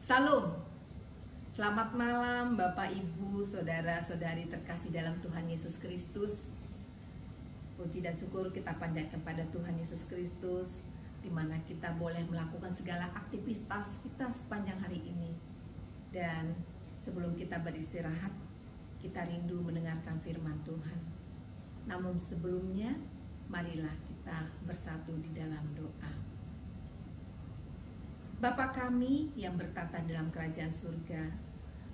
Salam, selamat malam Bapak Ibu, Saudara-saudari terkasih dalam Tuhan Yesus Kristus. Puji dan syukur kita panjatkan pada Tuhan Yesus Kristus, di mana kita boleh melakukan segala aktivitas kita sepanjang hari ini. Dan sebelum kita beristirahat, kita rindu mendengarkan firman Tuhan. Namun sebelumnya, marilah kita bersatu di dalam doa. Bapa kami yang bertata dalam kerajaan surga,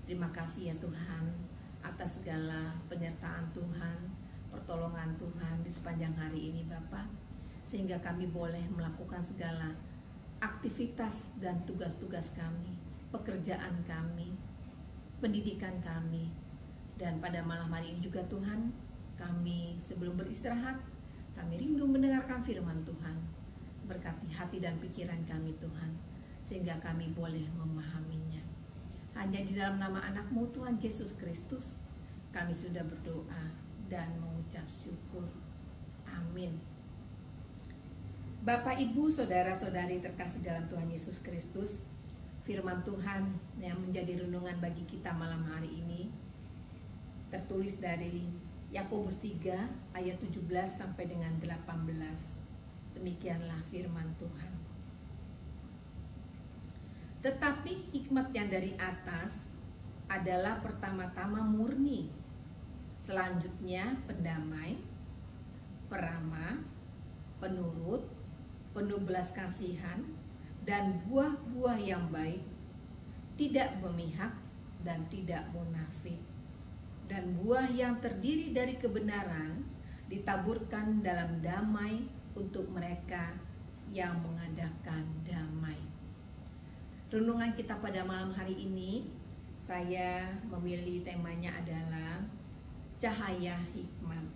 terima kasih ya Tuhan atas segala penyertaan Tuhan, pertolongan Tuhan di sepanjang hari ini Bapa, sehingga kami boleh melakukan segala aktivitas dan tugas-tugas kami, pekerjaan kami, pendidikan kami. Dan pada malam hari ini juga Tuhan, kami sebelum beristirahat, kami rindu mendengarkan firman Tuhan. Berkati hati dan pikiran kami Tuhan, sehingga kami boleh memahaminya. Hanya di dalam nama anak-Mu Tuhan Yesus Kristus, kami sudah berdoa dan mengucap syukur. Amin. Bapak, Ibu, Saudara-saudari terkasih dalam Tuhan Yesus Kristus, firman Tuhan yang menjadi renungan bagi kita malam hari ini tertulis dari Yakobus 3 ayat 17 sampai dengan 18. Demikianlah firman Tuhan. Tetapi hikmat yang dari atas adalah pertama-tama murni, selanjutnya pendamai, peramah, penurut, penuh belas kasihan, dan buah-buah yang baik, tidak memihak dan tidak munafik. Dan buah yang terdiri dari kebenaran ditaburkan dalam damai untuk mereka yang mengadakan damai. Renungan kita pada malam hari ini, saya memilih temanya adalah cahaya hikmat.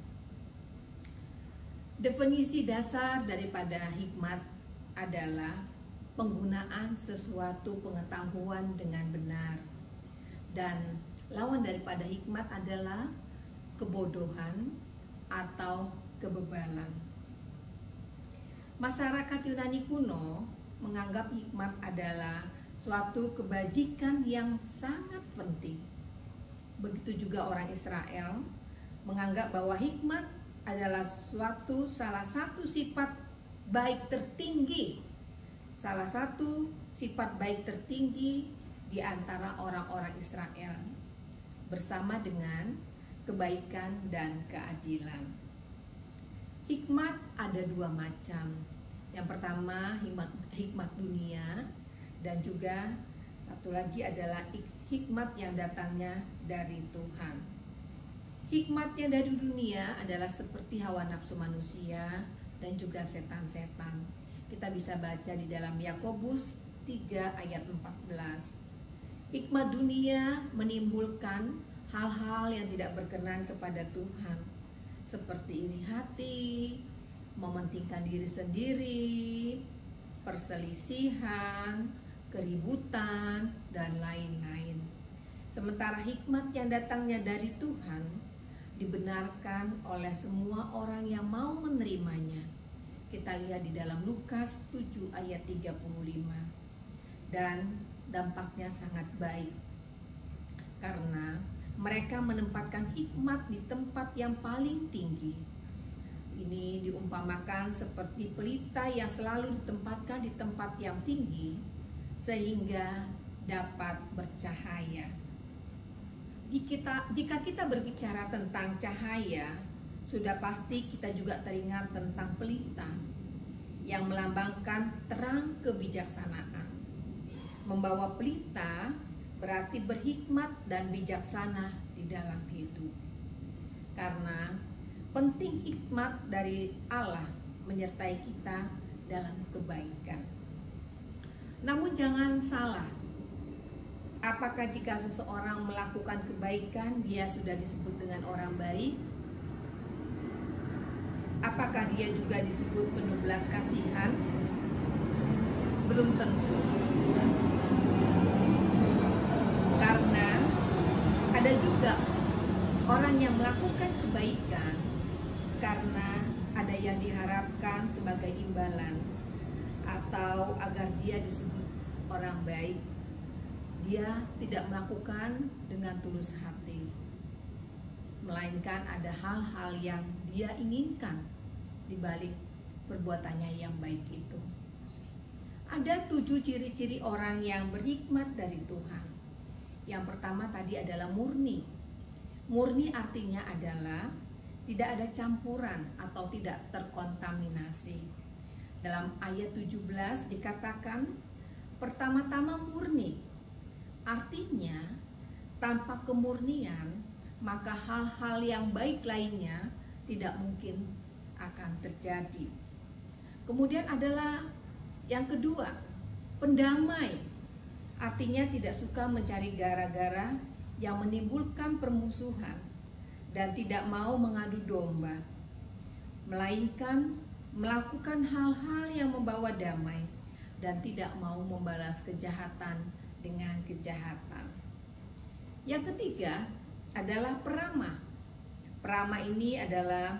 Definisi dasar daripada hikmat adalah penggunaan sesuatu pengetahuan dengan benar. Dan lawan daripada hikmat adalah kebodohan atau kebebalan. Masyarakat Yunani kuno menganggap hikmat adalah suatu kebajikan yang sangat penting. Begitu juga orang Israel menganggap bahwa hikmat adalah salah satu sifat baik tertinggi. Salah satu sifat baik tertinggi di antara orang-orang Israel, bersama dengan kebaikan dan keadilan. Hikmat ada dua macam. Yang pertama hikmat dunia, dan juga satu lagi adalah hikmat yang datangnya dari Tuhan. Hikmat yang dari dunia adalah seperti hawa nafsu manusia dan juga setan-setan. Kita bisa baca di dalam Yakobus 3 ayat 14. Hikmat dunia menimbulkan hal-hal yang tidak berkenan kepada Tuhan, seperti iri hati, mementingkan diri sendiri, perselisihan, keributan, dan lain-lain. Sementara hikmat yang datangnya dari Tuhan dibenarkan oleh semua orang yang mau menerimanya. Kita lihat di dalam Lukas 7 ayat 35. Dan dampaknya sangat baik, karena mereka menempatkan hikmat di tempat yang paling tinggi. Ini diumpamakan seperti pelita yang selalu ditempatkan di tempat yang tinggi, sehingga dapat bercahaya. Jika kita berbicara tentang cahaya, sudah pasti kita juga teringat tentang pelita yang melambangkan terang kebijaksanaan. Membawa pelita berarti berhikmat dan bijaksana di dalam hidup. Karena penting hikmat dari Allah menyertai kita dalam kebaikan. Namun jangan salah, apakah jika seseorang melakukan kebaikan dia sudah disebut dengan orang baik? Apakah dia juga disebut penuh belas kasihan? Belum tentu. Karena ada juga orang yang melakukan kebaikan karena ada yang diharapkan sebagai imbalan atau agar dia disebut orang baik. dia tidak melakukan dengan tulus hati, melainkan ada hal-hal yang dia inginkan di balik perbuatannya yang baik itu. Ada 7 ciri-ciri orang yang berhikmat dari Tuhan. Yang pertama tadi adalah murni. Murni artinya adalah tidak ada campuran atau tidak terkontaminasi. Dalam ayat 17 dikatakan pertama-tama murni. Artinya tanpa kemurnian maka hal-hal yang baik lainnya tidak mungkin akan terjadi. Kemudian adalah yang kedua, pendamai. Artinya tidak suka mencari gara-gara yang menimbulkan permusuhan dan tidak mau mengadu domba, melainkan melakukan hal-hal yang membawa damai dan tidak mau membalas kejahatan dengan kejahatan. Yang ketiga adalah peramah. Peramah ini adalah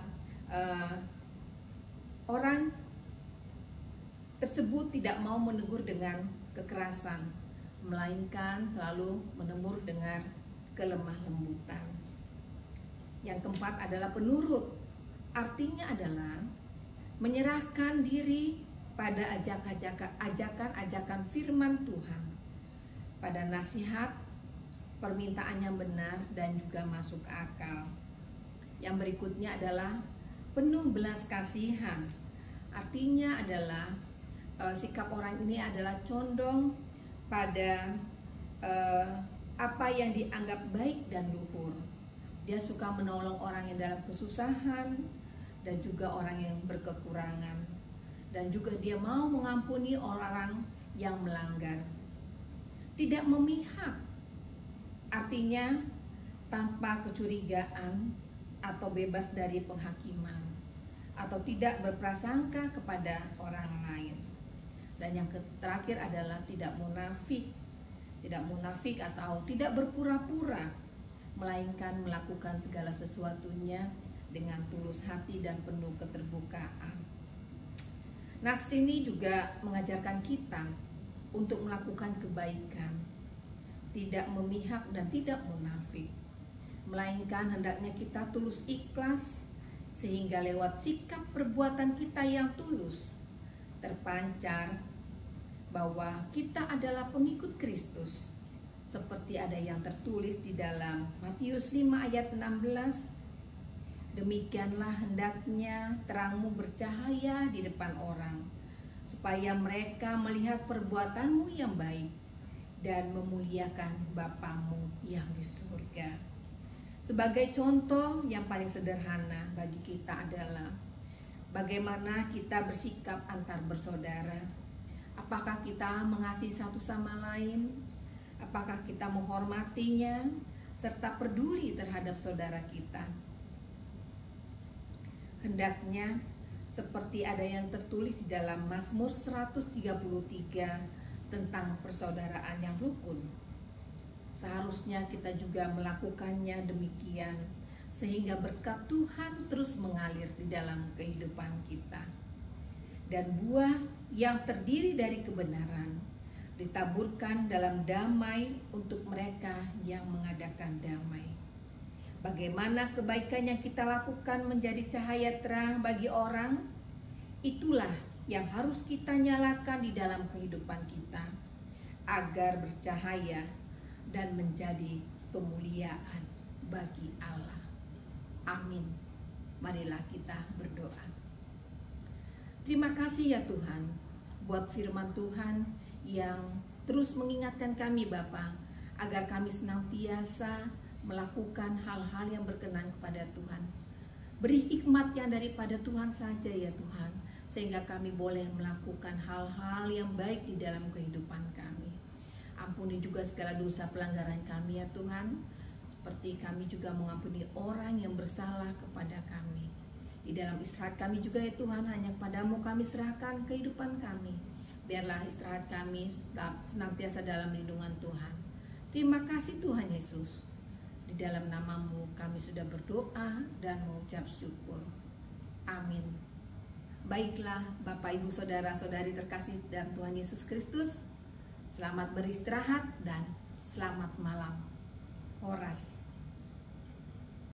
orang tersebut tidak mau menegur dengan kekerasan, melainkan selalu menegur dengan kelemah lembutan. Yang keempat adalah penurut. Artinya adalah menyerahkan diri pada ajakan-ajakan firman Tuhan, pada nasihat, permintaan yang benar dan juga masuk akal. Yang berikutnya adalah penuh belas kasihan. Artinya adalah sikap orang ini adalah condong pada apa yang dianggap baik dan luhur. Dia suka menolong orang yang dalam kesusahan dan juga orang yang berkekurangan, dan juga dia mau mengampuni orang yang melanggar. Tidak memihak, artinya tanpa kecurigaan atau bebas dari penghakiman, atau tidak berprasangka kepada orang lain. Dan yang terakhir adalah tidak munafik. Tidak munafik atau tidak berpura-pura, melainkan melakukan segala sesuatunya dengan tulus hati dan penuh keterbukaan. Nats ini juga mengajarkan kita untuk melakukan kebaikan, tidak memihak dan tidak munafik, melainkan hendaknya kita tulus ikhlas, sehingga lewat sikap perbuatan kita yang tulus terpancar bahwa kita adalah pengikut Kristus, seperti ada yang tertulis di dalam Matius 5 ayat 16. Demikianlah hendaknya terangmu bercahaya di depan orang, supaya mereka melihat perbuatanmu yang baik dan memuliakan Bapamu yang di surga. Sebagai contoh yang paling sederhana bagi kita adalah bagaimana kita bersikap antar bersaudara. Apakah kita mengasihi satu sama lain? Apakah kita menghormatinya serta peduli terhadap saudara kita? Hendaknya seperti ada yang tertulis di dalam Mazmur 133 tentang persaudaraan yang rukun. Seharusnya kita juga melakukannya demikian, sehingga berkat Tuhan terus mengalir di dalam kehidupan kita. Dan buah yang terdiri dari kebenaran ditaburkan dalam damai untuk mereka yang mengadakan damai. Bagaimana kebaikan yang kita lakukan menjadi cahaya terang bagi orang, itulah yang harus kita nyalakan di dalam kehidupan kita, agar bercahaya dan menjadi kemuliaan bagi Allah. Amin. Marilah kita berdoa. Terima kasih ya Tuhan, buat firman Tuhan yang terus mengingatkan kami Bapa, agar kami senantiasa melakukan hal-hal yang berkenan kepada Tuhan. Beri hikmat yang daripada Tuhan saja ya Tuhan, sehingga kami boleh melakukan hal-hal yang baik di dalam kehidupan kami. Ampuni juga segala dosa pelanggaran kami ya Tuhan, seperti kami juga mengampuni orang yang bersalah kepada kami. Di dalam istirahat kami juga ya Tuhan, hanya kepadamu kami serahkan kehidupan kami. Biarlah istirahat kami senantiasa dalam lindungan Tuhan. Terima kasih Tuhan Yesus. Di dalam namamu kami sudah berdoa dan mengucap syukur. Amin. Baiklah Bapak Ibu Saudara-saudari terkasih dalam Tuhan Yesus Kristus, selamat beristirahat dan Selamat malam. Horas.